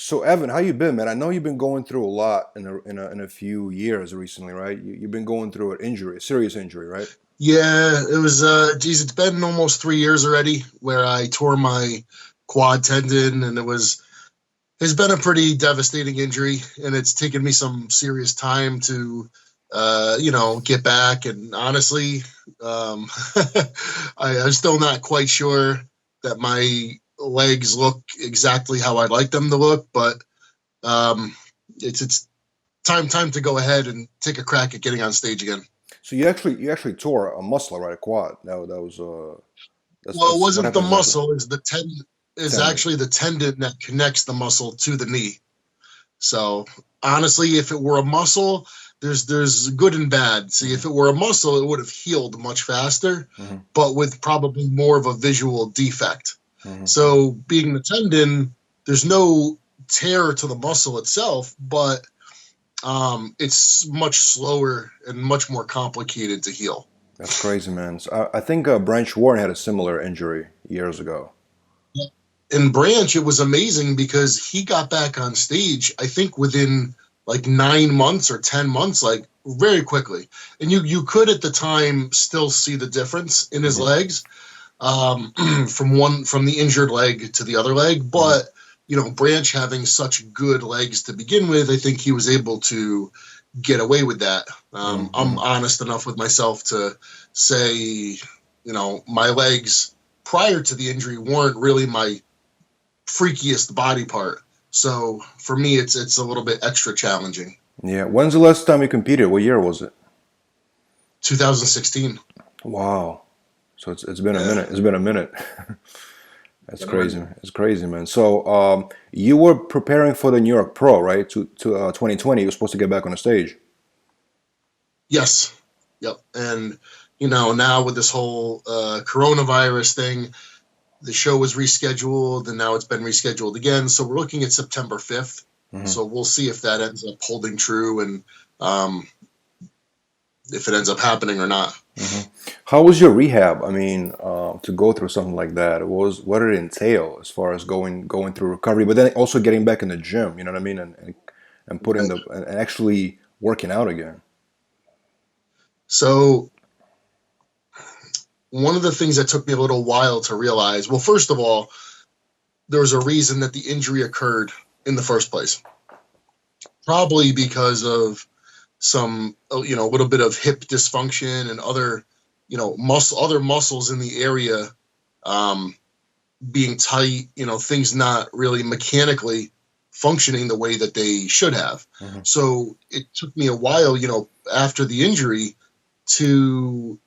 So Evan, how you been, man? I know you've been going through a lot in a few years recently, right? You've been going through an injury, a serious injury, right? Yeah, it was geez, it's been almost 3 years already where I tore my quad tendon, and it's been a pretty devastating injury, and it's taken me some serious time to get back. And honestly, um I'm still not quite sure that my legs look exactly how I'd like them to look, but um it's time to go ahead and take a crack at getting on stage again. So you actually tore a muscle, right? A quad. That was Well, it that's what wasn't the happened exactly. muscle, is the tendon, is Tendon. actually the tendon that connects the muscle to the knee. So honestly, if it were a muscle, there's good and bad. See, Hmm. if it were a muscle, it would have healed much faster, Hmm. but with probably more of a visual defect. Hmm. So being the tendon, there's no tear to the muscle itself, but it's much slower and much more complicated to heal. That's crazy, man. So I think Branch Warren had a similar injury years ago. In Branch, it was amazing because he got back on stage, I think within like 9 months or 10 months, like very quickly. And you could at the time still see the difference in his Hmm. legs, from the injured leg to the other leg. Hmm. But, Branch having such good legs to begin with, I think he was able to get away with that. I'm Hmm. honest enough with myself to say, my legs prior to the injury weren't really my freakiest body part. So for me, it's a little bit extra challenging. Yeah. When's the last time you competed? What year was it? 2016. Wow. So it's been a Yeah, minute. It's been a minute. That's been a minute. crazy. It's crazy, man. So, you were preparing for the New York Pro, right? To 2020. You were supposed to get back on the stage. Yes. Yep. And now with this whole coronavirus thing, the show was rescheduled, and now it's been rescheduled again. So we're looking at September 5th. Hmm. So we'll see if that ends up holding true, and um, if it ends up happening or not. Hmm. How was your rehab? I mean, to go through something like that, what did it entail as far as going through recovery, but then also getting back in the gym? You know what I mean, and putting and actually working out again. So one of the things that took me a little while to realize, well, first of all, there was a reason that the injury occurred in the first place. Probably because of some, a little bit of hip dysfunction and other, other muscles in the area um, being tight, things not really mechanically functioning the way that they should have. Hmm. So it took me a while, after the injury to,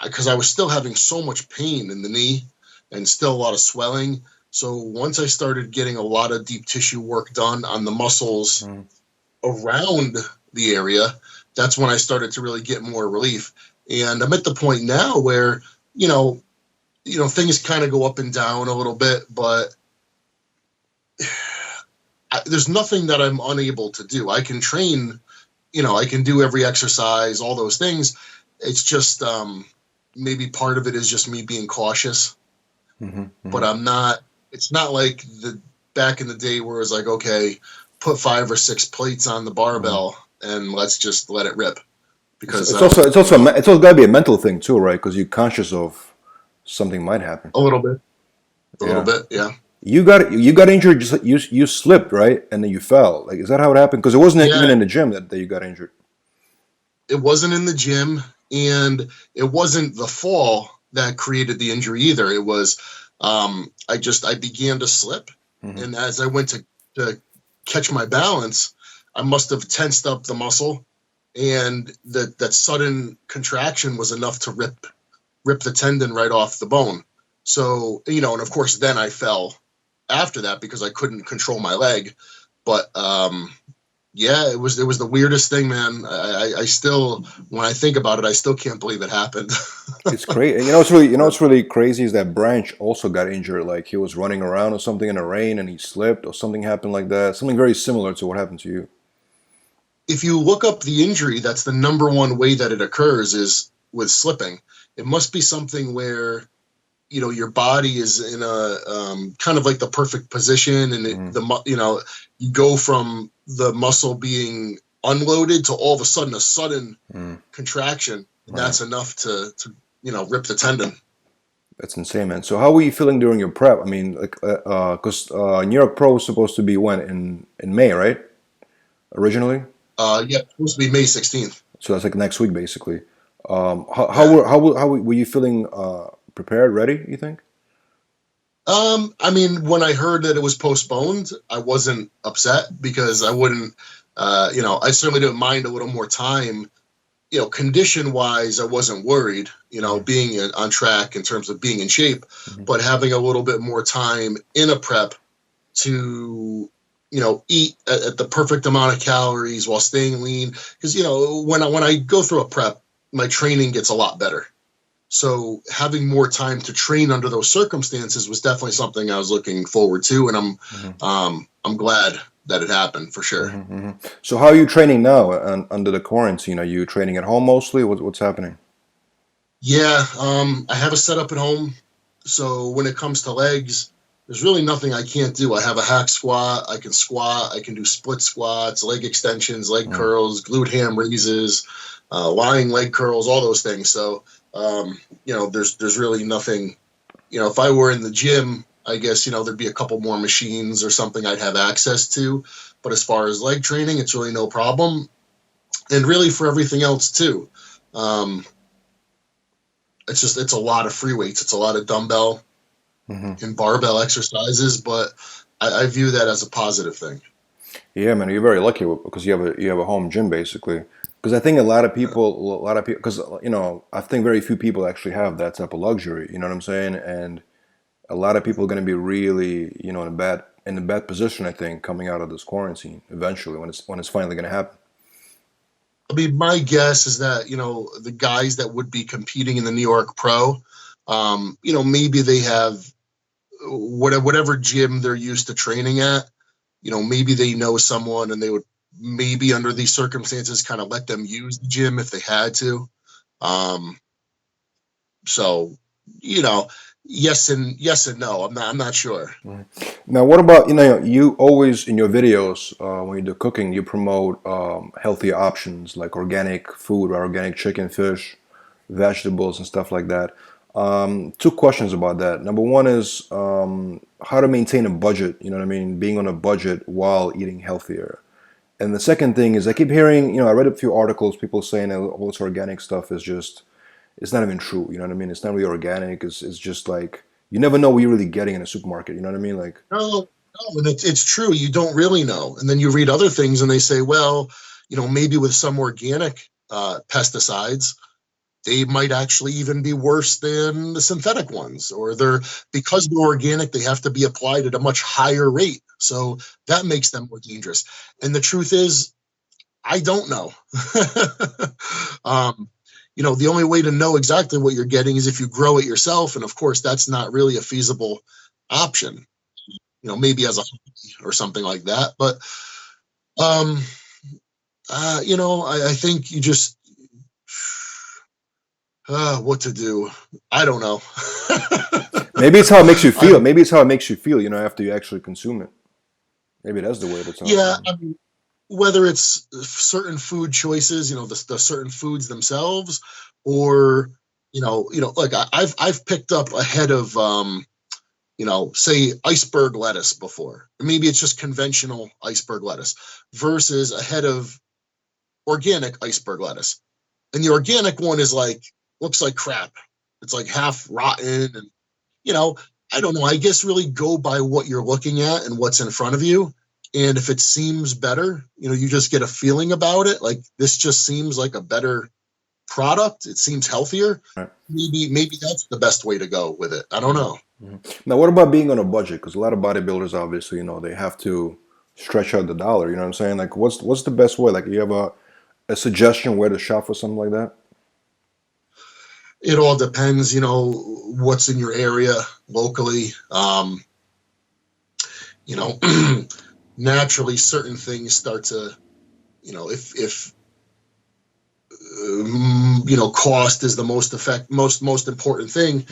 because I was still having so much pain in the knee and still a lot of swelling. So once I started getting a lot of deep tissue work done on the muscles Hmm. around the area, that's when I started to really get more relief. And I'm at the point now where, you know, things kind of go up and down a little bit, but there's nothing that I'm unable to do. I can train, I can do every exercise, all those things. It's just maybe part of it is just me being cautious, Hmm. but Hmm. I'm not. It's not like the back in the day where it's like, okay, put 5 or 6 plates on the Hmm. barbell and let's just let it rip. It's, Because it's also it's also it's also got to be a mental thing too, right? Because you're conscious of something might happen. a little bit, a little Yeah. bit, yeah, You got injured. Just you slipped, right? And then you fell. Like, is that how it happened? Because it wasn't even yeah. in the gym that you got injured. It wasn't in the gym, and it wasn't the fall that created the injury either. It was I began to slip, Hmm. and as I went to catch my balance, I must have tensed up the muscle, and that sudden contraction was enough to rip the tendon right off the bone. So, and of course, then I fell after that because I couldn't control my leg. But yeah, it was the weirdest thing, man. I still, when I think about it, I still can't believe it happened. It's crazy. And what's really crazy is that Branch also got injured. Like, he was running around or something in the rain and he slipped or something happened like that. Something very similar to what happened to you. If you look up the injury, that's the number one way that it occurs is with slipping. It must be something where your body is in a kind of like the perfect position, and you go from the muscle being unloaded to all of a sudden contraction, and Right. that's enough to rip the tendon. That's insane, man. So how were you feeling during your prep? I mean, like, because New York Pro was supposed to be when in May, right? Originally. Yeah, it's supposed to be May 16th. So that's like next week, basically. Yeah. How were you feeling? Prepared, ready? You think? I mean, when I heard that it was postponed, I wasn't upset because I wouldn't, I certainly didn't mind a little more time. Condition wise, I wasn't worried, being on track in terms of being in shape, but having a little bit more time in a prep to, eat at the perfect amount of calories while staying lean. Because, when I go through a prep, my training gets a lot better. So having more time to train under those circumstances was definitely something I was looking forward to, and I'm glad that it happened for sure. So how are you training now under the quarantine? Are you training at home mostly? What's happening? Yeah, I have a setup at home. So when it comes to legs, there's really nothing I can't do. I have a hack squat. I can do split squats, leg extensions, leg curls, glute ham raises, lying leg curls, all those things. So, there's really nothing, if I were in the gym, I guess, there'd be a couple more machines or something I'd have access to. But as far as leg training, it's really no problem. And really for everything else too. It's a lot of free weights. It's a lot of dumbbell and barbell exercises, but I view that as a positive thing. Yeah, man, you're very lucky because you have a home gym basically. Because I think a lot of people, because I think very few people actually have that type of luxury. You know what I'm saying? And a lot of people are going to be really, in a bad position. I think coming out of this quarantine eventually when it's finally going to happen. I mean, my guess is that, the guys that would be competing in the New York Pro, maybe they have whatever gym they're used to training at, maybe they know someone and they would maybe under these circumstances kind of let them use the gym if they had to. So, yes and no. I'm not sure. Now, what about you always in your videos when you do cooking, you promote healthy options like organic food, organic chicken, fish, vegetables, and stuff like that. Two questions about that. Number one is how to maintain a budget. You know what I mean? Being on a budget while eating healthier. And the second thing is I keep hearing, I read a few articles, people saying that all this organic stuff is just, it's not even true. You know what I mean? It's not really organic. It's just like, you never know what you're really getting in a supermarket. You know what I mean? Like, No, and it's true. You don't really know. And then you read other things and they say, well, maybe with some organic pesticides, they might actually even be worse than the synthetic ones, or because they're organic, they have to be applied at a much higher rate. So that makes them more dangerous. And the truth is, I don't know. The only way to know exactly what you're getting is if you grow it yourself. And of course, that's not really a feasible option, maybe as a hobby or something like that. But, I think you just, what to do. I don't know. maybe it's how it makes you feel. Maybe it's how it makes you feel, after you actually consume it. Maybe that's the way to tell. Yeah, I mean, whether it's certain food choices, the certain foods themselves, or like I've picked up a head of say iceberg lettuce before. Maybe it's just conventional iceberg lettuce versus a head of organic iceberg lettuce. And the organic one looks like crap. It's like half rotten. And, I don't know. I guess really go by what you're looking at and what's in front of you. And if it seems better, you just get a feeling about it. Like this just seems like a better product. It seems healthier. Right. Maybe that's the best way to go with it. I don't know. Now, what about being on a budget? Because a lot of bodybuilders, obviously, they have to stretch out the dollar. You know what I'm saying? Like, what's the best way? Like, you have a suggestion where to shop for something like that? It all depends, what's in your area locally. Naturally certain things start to, if cost is the most important thing.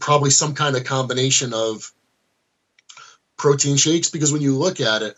probably some kind of combination of protein shakes, because when you look at it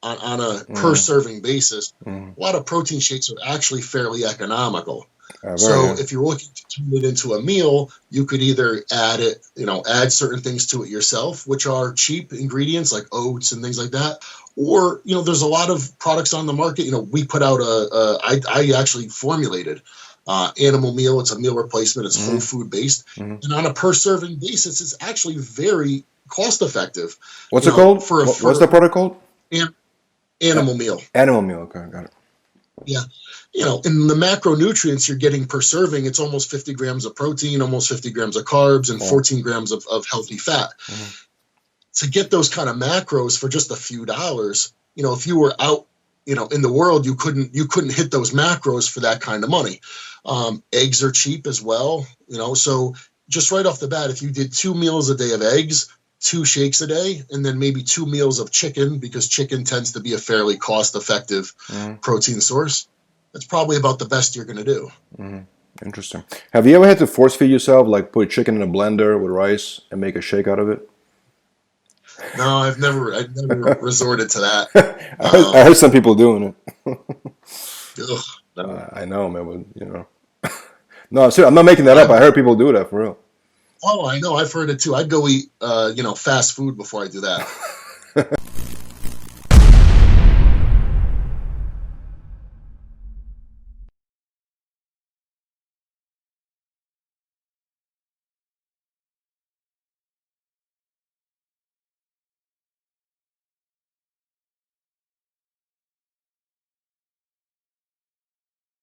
on a per serving basis, a lot of protein shakes are actually fairly economical. So if you're looking to turn it into a meal, you could either add certain things to it yourself, which are cheap ingredients like oats and things like that. Or, there's a lot of products on the market. We put out I actually formulated animal meal. It's a meal replacement. It's whole food based. And on a per serving basis, it's actually very cost effective. What's it called? What's the product called? Animal meal. Animal meal. Okay, got it. Yeah. In the macronutrients you're getting per serving, it's almost 50 grams of protein, almost 50 grams of carbs, and 14 grams of healthy fat. To get those kind of macros for just a few dollars, if you were out, in the world, you couldn't hit those macros for that kind of money. Eggs are cheap as well, so just right off the bat, if you did 2 meals a day of eggs, 2 shakes a day, and then maybe 2 meals of chicken, because chicken tends to be a fairly cost-effective protein source, that's probably about the best you're going to do. Interesting. Have you ever had to force feed yourself, like put chicken in a blender with rice and make a shake out of it? No, I've never resorted to that. I heard some people doing it. No. I know, man, but no, I'm not making that up. I heard people do that for real. Oh, I know. I've heard it too. I'd go eat, fast food before I do that.